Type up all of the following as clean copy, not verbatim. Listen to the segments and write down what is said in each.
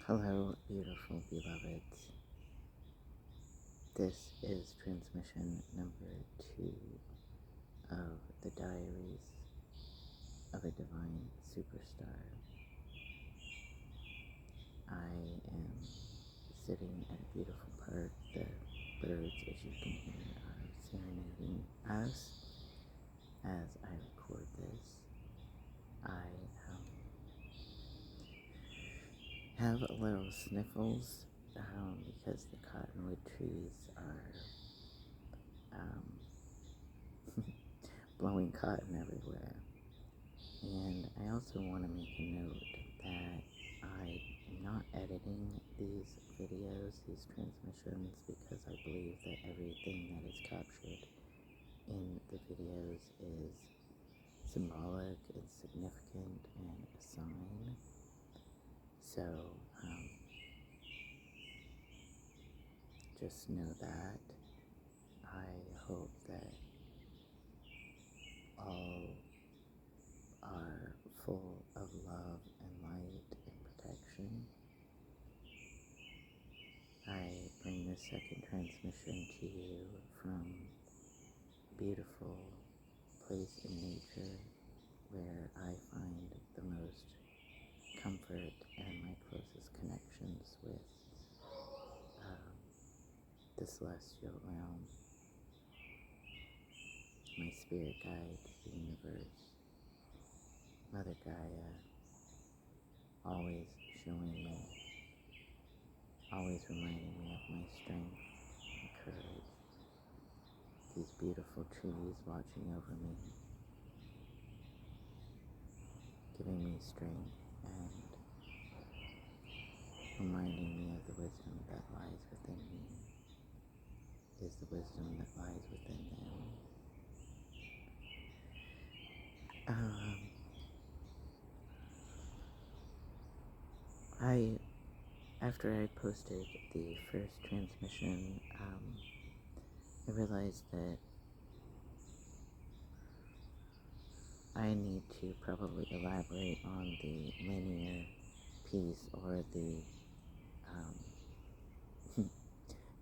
Hello, beautiful beloveds. This is transmission number 2 of the Diaries of a Divine Superstar. I am sitting at a beautiful park. The birds, as you can hear, are serenading us as I record this. I have a little sniffles because the cottonwood trees are blowing cotton everywhere. And I also want to make a note that I am not editing these videos, these transmissions, because I believe that everything that is captured in the videos is symbolic and significant and a sign. So, just know that. I hope that all are full of love and light and protection. I bring this second transmission to you from a beautiful place in nature where I find the most comfort and my closest connections with the celestial realm, my spirit guides, the universe, Mother Gaia, always showing me, always reminding me of my strength and courage. These beautiful trees watching over me, giving me strength and reminding me of the wisdom that lies within me is the wisdom that lies within them. After I posted the first transmission, I realized that I need to probably elaborate on the linear piece or the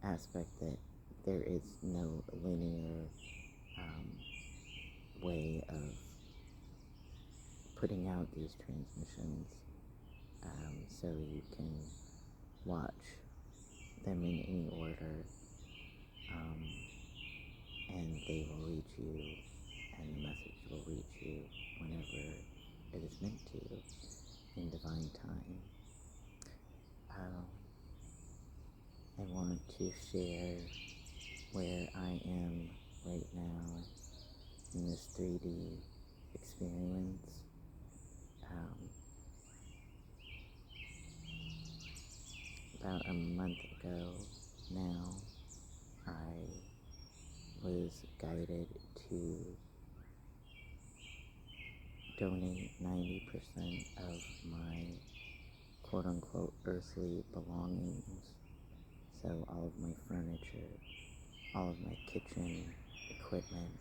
aspect that there is no linear way of putting out these transmissions, so you can watch them in any order, and they will reach you, and the message will reach you whenever it is meant to in divine time. I want to share where I am right now in this 3D experience. About a month ago now, I was guided to donate 90% of my quote-unquote earthly belongings. So all of my furniture, all of my kitchen equipment,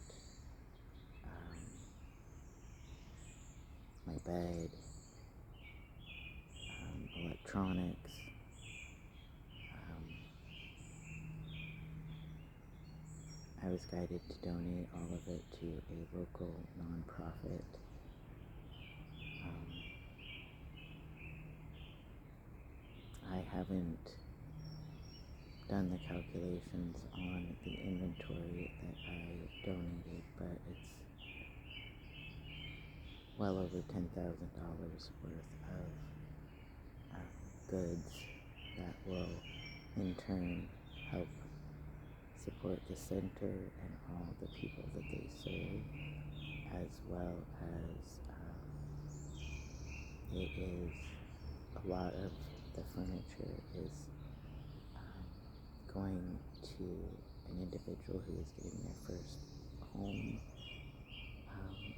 my bed, electronics, I was guided to donate all of it to a local nonprofit. I haven't done the calculations on the inventory that I donated, but it's well over $10,000 worth of goods that will in turn help support the center and all the people that they serve, as well as it is a lot of the furniture is going to an individual who is getting their first home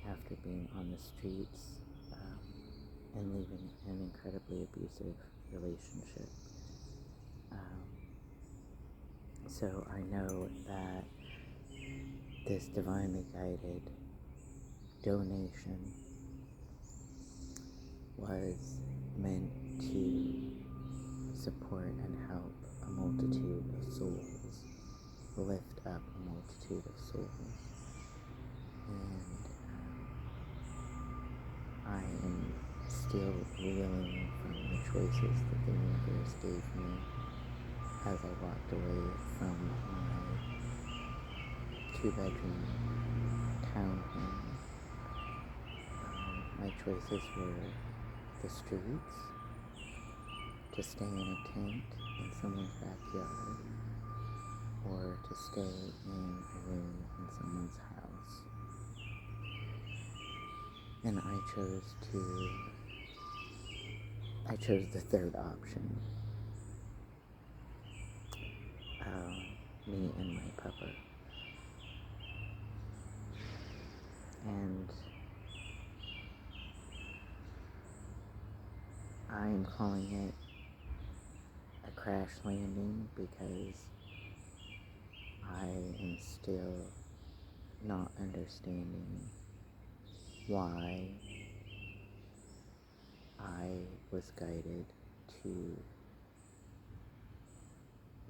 after being on the streets and leaving an incredibly abusive relationship. So I know that this divinely guided donation was meant to support and help a multitude of souls, lift up a multitude of souls. And I am still reeling from the choices that the universe gave me as I walked away from my 2-bedroom townhome. My choices were the streets, to stay in a tent in someone's backyard, or to stay in a room in someone's house. And I chose the third option. Me and my pupper. And I'm calling it a crash landing because I am still not understanding why I was guided to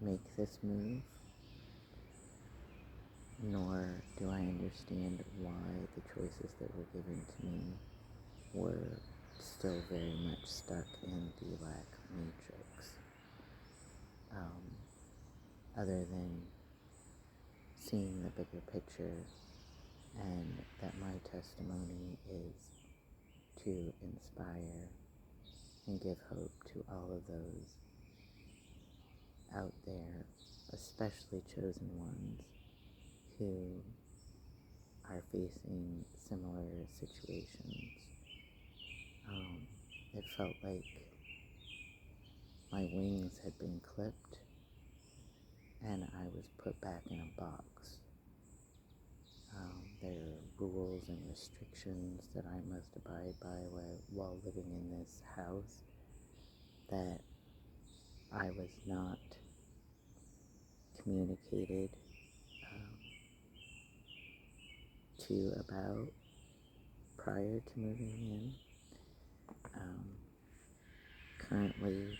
make this move, nor do I understand why the choices that were given to me were still very much stuck in the lack matrix. Other than seeing the bigger picture, and that my testimony is to inspire and give hope to all of those out there, especially chosen ones, who are facing similar situations. It felt like my wings had been clipped and I was put back in a box. There are rules and restrictions that I must abide by while living in this house that I was not communicated to about prior to moving in. Currently,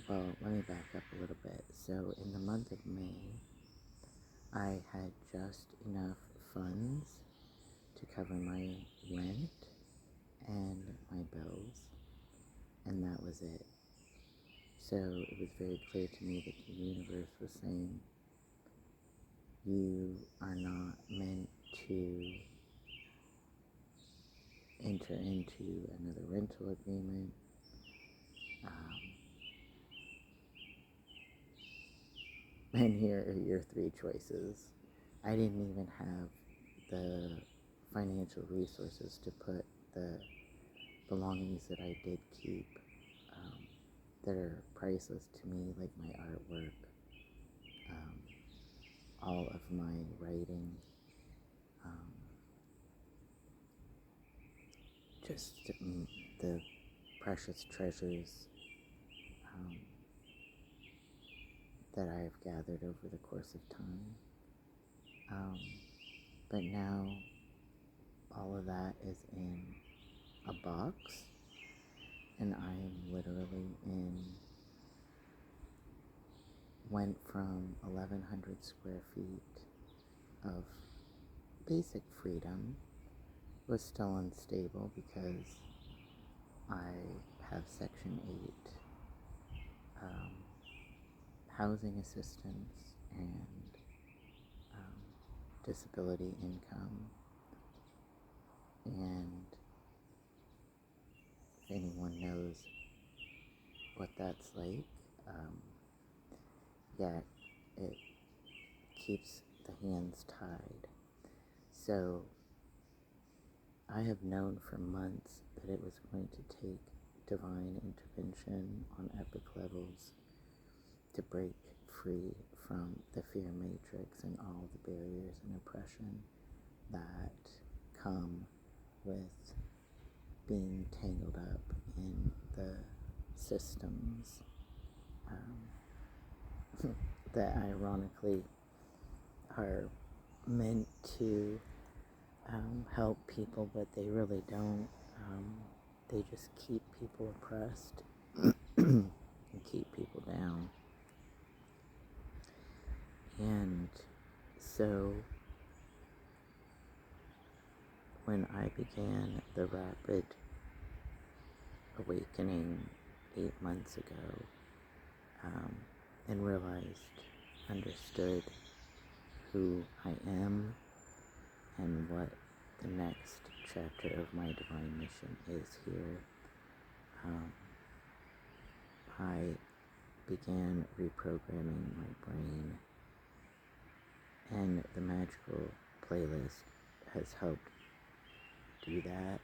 well, let me back up a little bit. So in the month of May, I had just enough funds to cover my rent and my bills, and that was it. So it was very clear to me that the universe was saying, you are not meant to enter into another rental agreement. And here are your 3 choices. I didn't even have the financial resources to put the belongings that I did keep that are priceless to me, like my artwork, all of my writing, just the precious treasures that I have gathered over the course of time. But now all of that is in a box, and I am literally went from 1,100 square feet of basic freedom, was still unstable because I have Section 8 housing assistance and disability income. And if anyone knows what that's like, yet it keeps the hands tied. So I have known for months that it was going to take divine intervention on epic levels to break free from the fear matrix and all the barriers and oppression that come with being tangled up in the systems that ironically are meant to help people, but they really don't. they just keep people oppressed and keep people down. And so when I began the rapid awakening 8 months ago, and understood who I am and what the next chapter of my divine mission is here, I began reprogramming my brain, and the magical playlist has helped do that.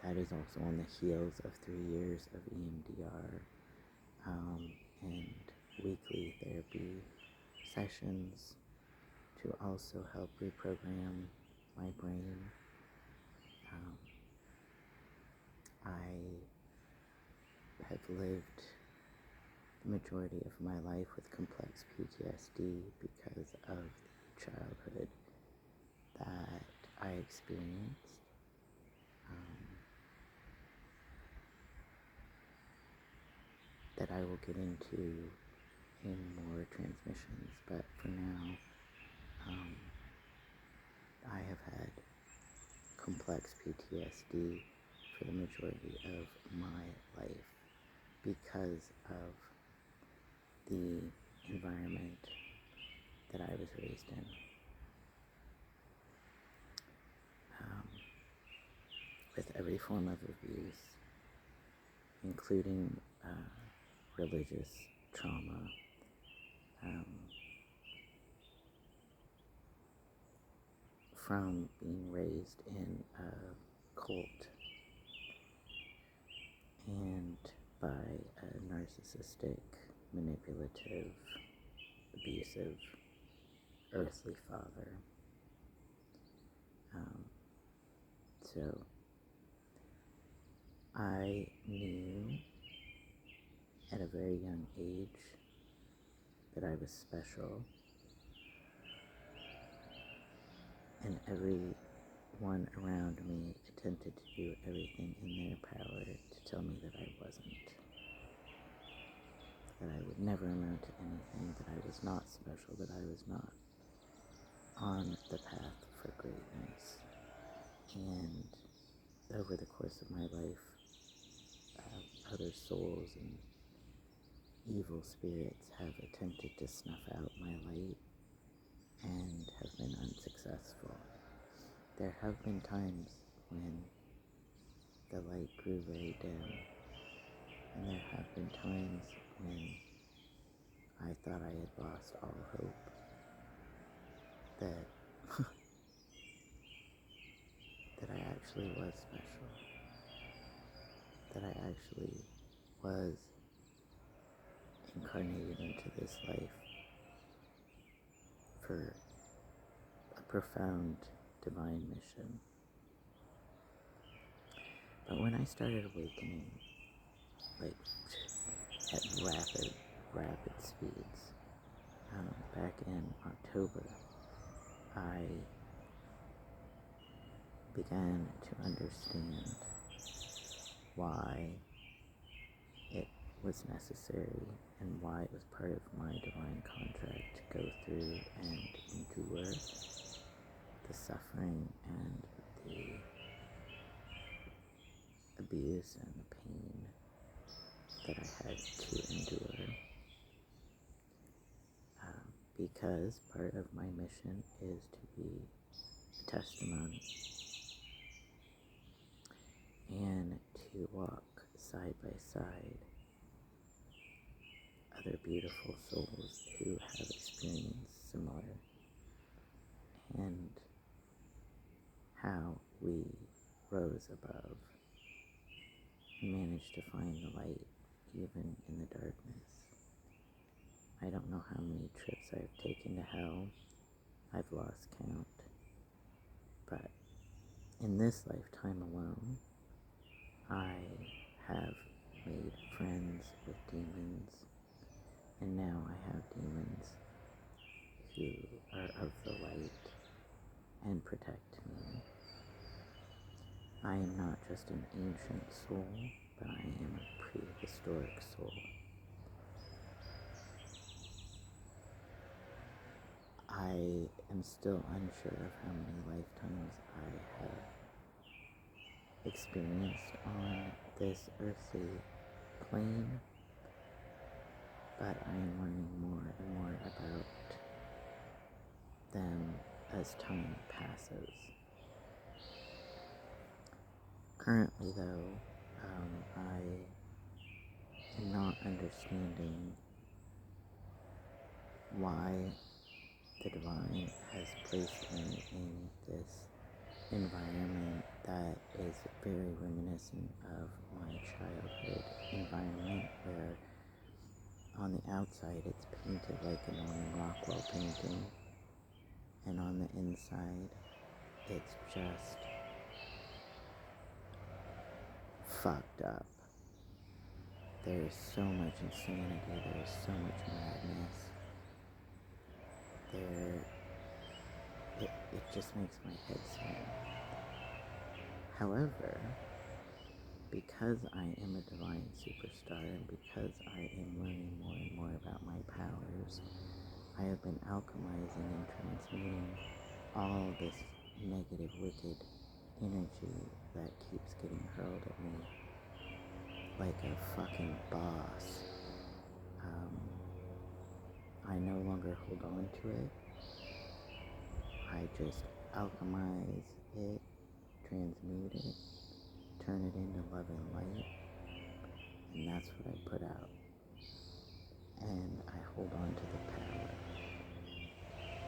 That is also on the heels of 3 years of EMDR, and weekly therapy sessions to also help reprogram my brain. I have lived the majority of my life with complex PTSD because of the childhood that I experienced. That I will get into in more transmissions, but for now, I have had complex PTSD for the majority of my life because of the environment that I was raised in. With every form of abuse, including religious trauma, from being raised in a cult and by a narcissistic, manipulative, abusive, earthly father. So I knew at a very young age that I was special, and everyone around me attempted to do everything in their power to tell me that I wasn't, that I would never amount to anything, that I was not special, that I was not on the path for greatness. And over the course of my life, other souls and evil spirits have attempted to snuff out my light and have been unsuccessful. There have been times when the light grew very dim, and there have been times when I thought I had lost all hope, that that I actually was special, that I actually was incarnated into this life for a profound divine mission. But when I started awakening, like at rapid speeds, back in October, I began to understand why it was necessary and why it was part of my divine contract to go through and endure the suffering and the abuse and the pain that I had to endure. Because part of my mission is to be a testimony and to walk side by side other beautiful souls who have experienced similar, and how we rose above and managed to find the light even in the darkness. I don't know how many trips I've taken to hell. I've lost count. But in this lifetime alone, I have made friends with demons, and now I have demons who are of the light and protect me. I am not just an ancient soul, but I am a prehistoric soul. I am still unsure of how many lifetimes I have experienced on this earthly plane, but I am learning more and more about them as time passes. Currently, though, I am not understanding why the divine has placed me in this environment that is very reminiscent of my childhood environment, where on the outside it's painted like a Norman Rockwell painting, and on the inside it's just fucked up. There's so much insanity, there's so much madness. It just makes my head swim. However, because I am a divine superstar and because I am learning more and more about my powers, I have been alchemizing and transmuting all this negative, wicked energy that keeps getting hurled at me like a fucking boss. I no longer hold on to it. I just alchemize it, transmute it, turn it into love and light, and that's what I put out. And I hold on to the power.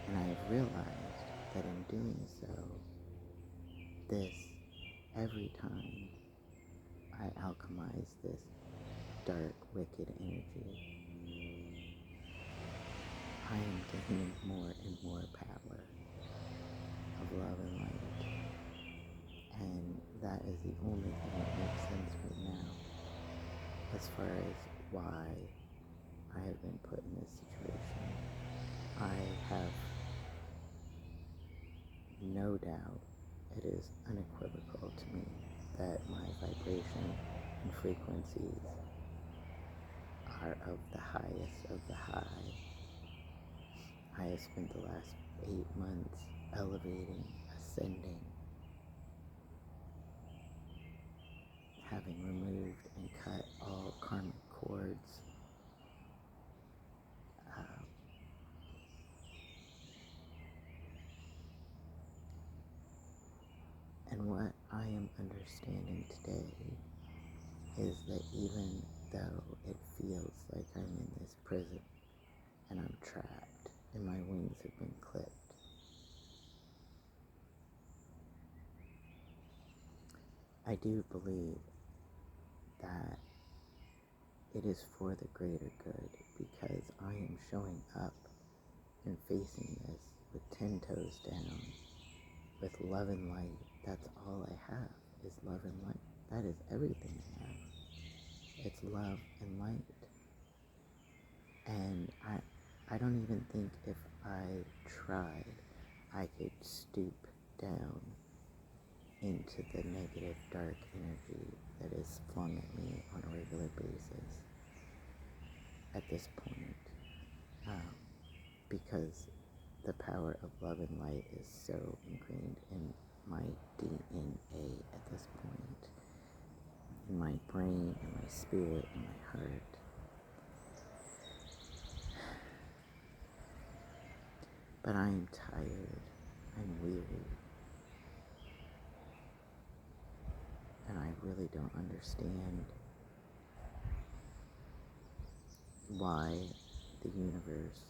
And I have realized that in doing so, every time I alchemize this dark, wicked energy, I am gaining more and more power of love and light. And that is the only thing that makes sense right now as far as why I have been put in this situation. I have no doubt, it is unequivocal to me that my vibration and frequencies are of the highest of the high. I have spent the last 8 months elevating, ascending, having removed and cut all karmic cords, and what I am understanding today is that even though it feels like I'm in this prison and I'm trapped and my wings have been clipped, I do believe that it is for the greater good, because I am showing up and facing this with 10 toes down, with love and light. That's all I have, is love and light. That is everything I have. It's love and light. And I don't even think if I tried, I could stoop down into the negative, dark energy that is flung at me on a regular basis at this point, because the power of love and light is so ingrained in my DNA at this point, in my brain, in my spirit, in my heart. But I am tired, I'm weary, and I really don't understand why the universe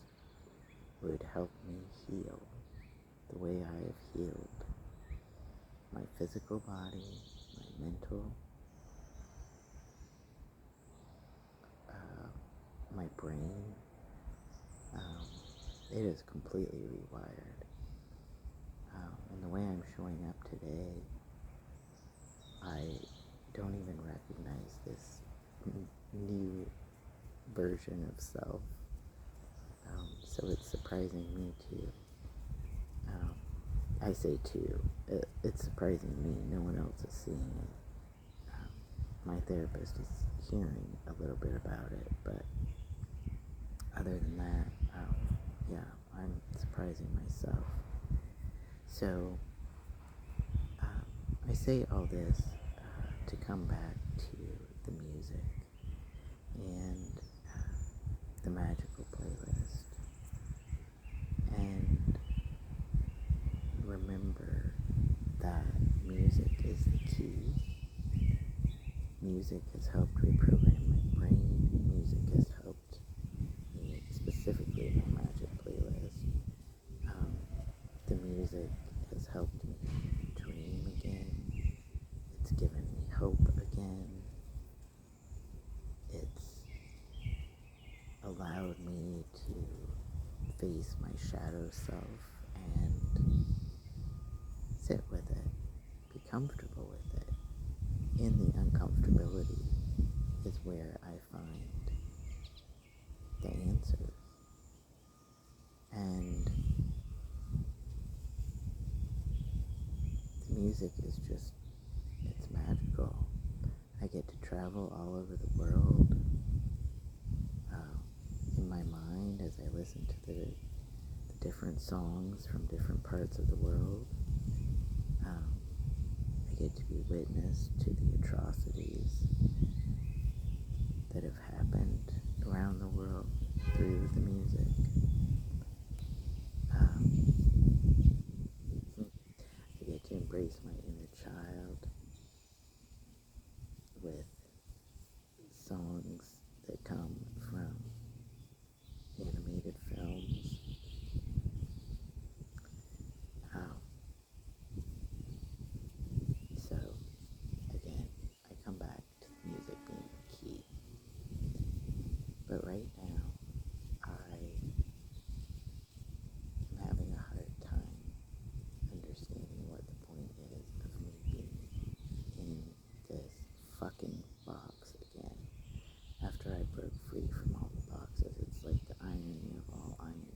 would help me heal the way I have healed my physical body, my mental, my brain. It is completely rewired. And the way I'm showing up today, I don't even recognize this new version of self. So it's surprising me too. I say too, it's surprising me, no one else is seeing it. My therapist is hearing a little bit about it, but other than that, yeah, I'm surprising myself. So, I say all this to come back to the music and the magical playlist, and remember that music is the key. Music has helped reprogram my brain. Music has helped me, specifically my magic playlist. The music has helped me dream again. It's given me hope again. It's allowed me to face my shadow self and sit with it, be comfortable with it. In the uncomfortability is where I find the answers. And the music is just, it's magical. I get to travel all over the world in my mind as I listen to the different songs from different parts of the world. I get to be witness to the atrocities that have happened around the world through the music. I get to embrace my inner child with songs that come from animated films. So, again, I come back to the music being the key. But right now, I am having a hard time understanding what the point is of me being in this fucking box again. After I broke free from all the boxes, it's like the irony of all ironies.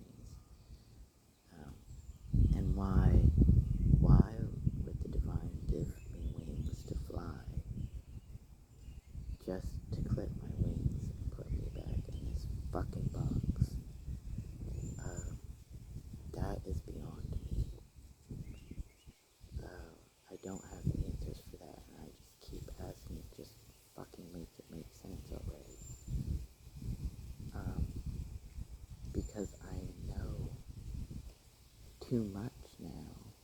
And why would the divine give me wings to fly, just to clip my wings and put me back in this fucking box? That is beyond me. I don't have the answers for that, and I just keep asking, just fucking make it make sense already. Because I know too much now,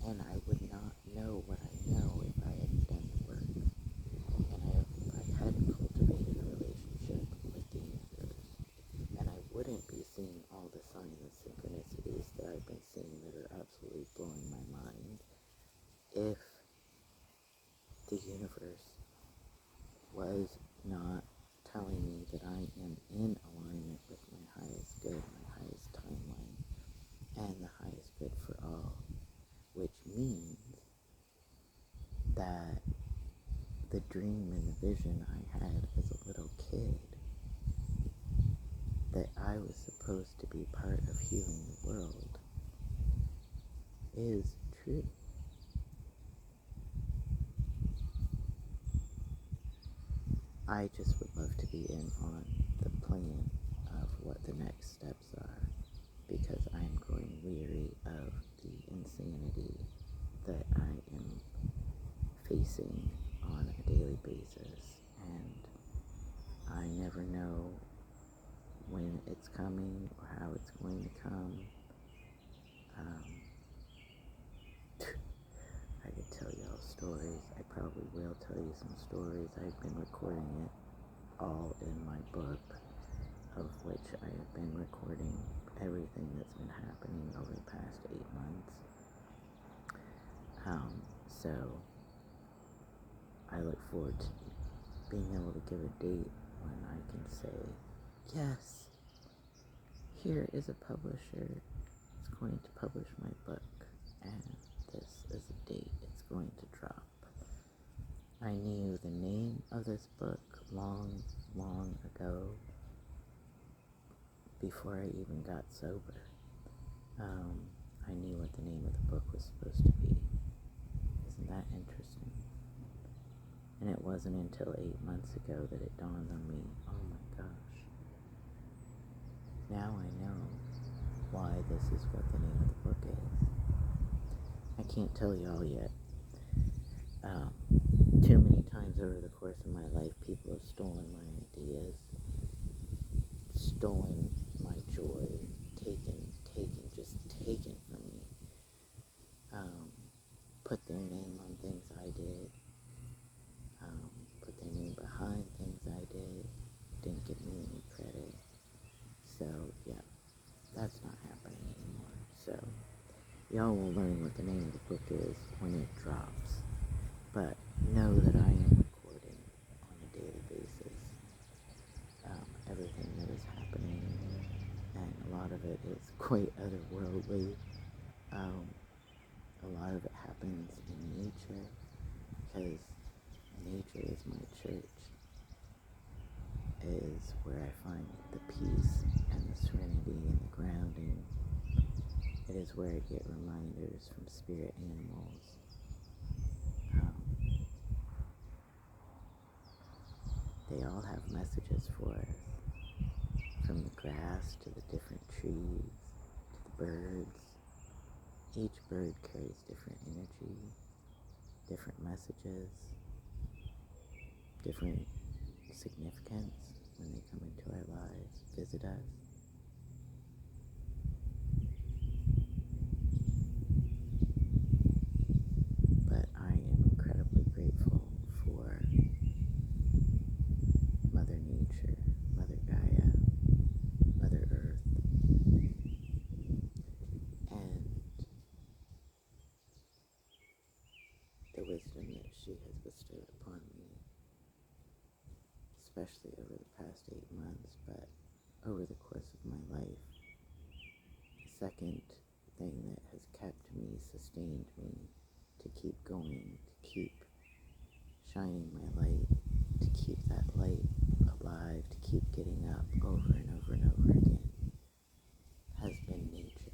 and I would not know what I know if I hadn't done the work, and if I hadn't cultivated a relationship with the universe, and I wouldn't be seeing all the signs and synchronicities that I've been seeing that are absolutely blowing my mind if the universe was not telling me that I am in alignment with my highest good, my highest timeline, and the highest good for all, which means that the dream and the vision I had as a little kid, that I was supposed to be part of healing the world, is true. I just would love to be in on the plan of what the next steps are, because I am growing weary of the insanity that I am facing on a daily basis, and I never know when it's coming or how it's going to come. I could tell y'all stories. I probably will tell you some stories. I've been recording it all in my book, of which I have been recording everything that's been happening over the past 8 months. So I look forward to being able to give a date when I can say, yes, here is a publisher that's going to publish my book, and this is a date it's going to drop. I knew the name of this book long ago, before I even got sober. I knew what the name of the book was supposed to be. Isn't that interesting? And it wasn't until 8 months ago that it dawned on me, oh my gosh. Now I know why this is what the name of the book is. I can't tell y'all yet. Too many times over the course of my life, people have stolen my ideas, stolen my joy, just taken from me. Put their name on things I did, put their name behind things I did, didn't give me any credit. So, yeah, that's not happening anymore. So, y'all will learn what the name of the book is when it drops. But know that I am recording on a daily basis everything that is happening, and a lot of it is quite otherworldly. A lot of it happens in nature, because nature is my church. It is where I find the peace and the serenity and the grounding. It is where I get reminders from spirit animals. They all have messages for us, from the grass to the different trees to the birds. Each bird carries different energy, different messages, different significance when they come into our lives, visit us. But I am incredibly grateful for Mother Nature, Mother Gaia, Mother Earth, and the wisdom that she has bestowed upon me, especially over the past 8 months, but over the course of my life. The second thing that has kept me, sustained me, to keep going, to keep shining my light, to keep that light alive, to keep getting up over and over and over again, has been nature.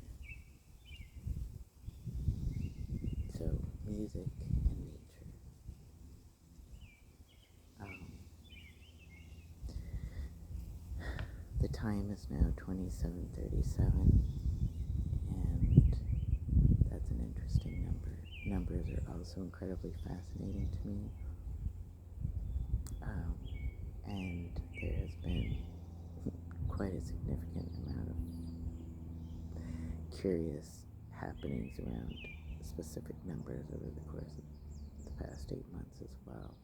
So, music and nature. The time is now 27:37, and that's an interesting number. Numbers are also incredibly fascinating to me. And there has been quite a significant amount of curious happenings around specific numbers over the course of the past 8 months as well.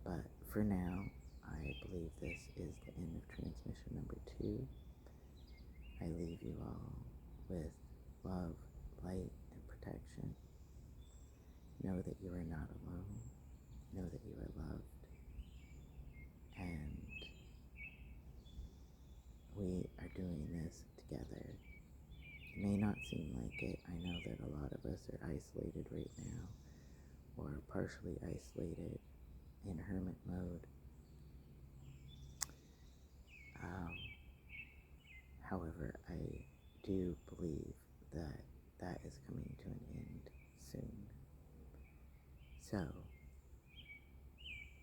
But for now, I believe this is the end of transmission number 2. I leave you all with love, light, and protection. Know that you are not alone. Know that you are loved. And we are doing this together. It may not seem like it. I know that a lot of us are isolated right now, or partially isolated in hermit mode. However, I do believe that that is coming to an end soon. So,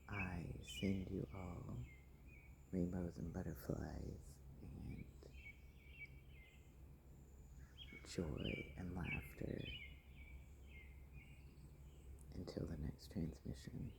I send you all rainbows and butterflies and joy and laughter until the next transmission.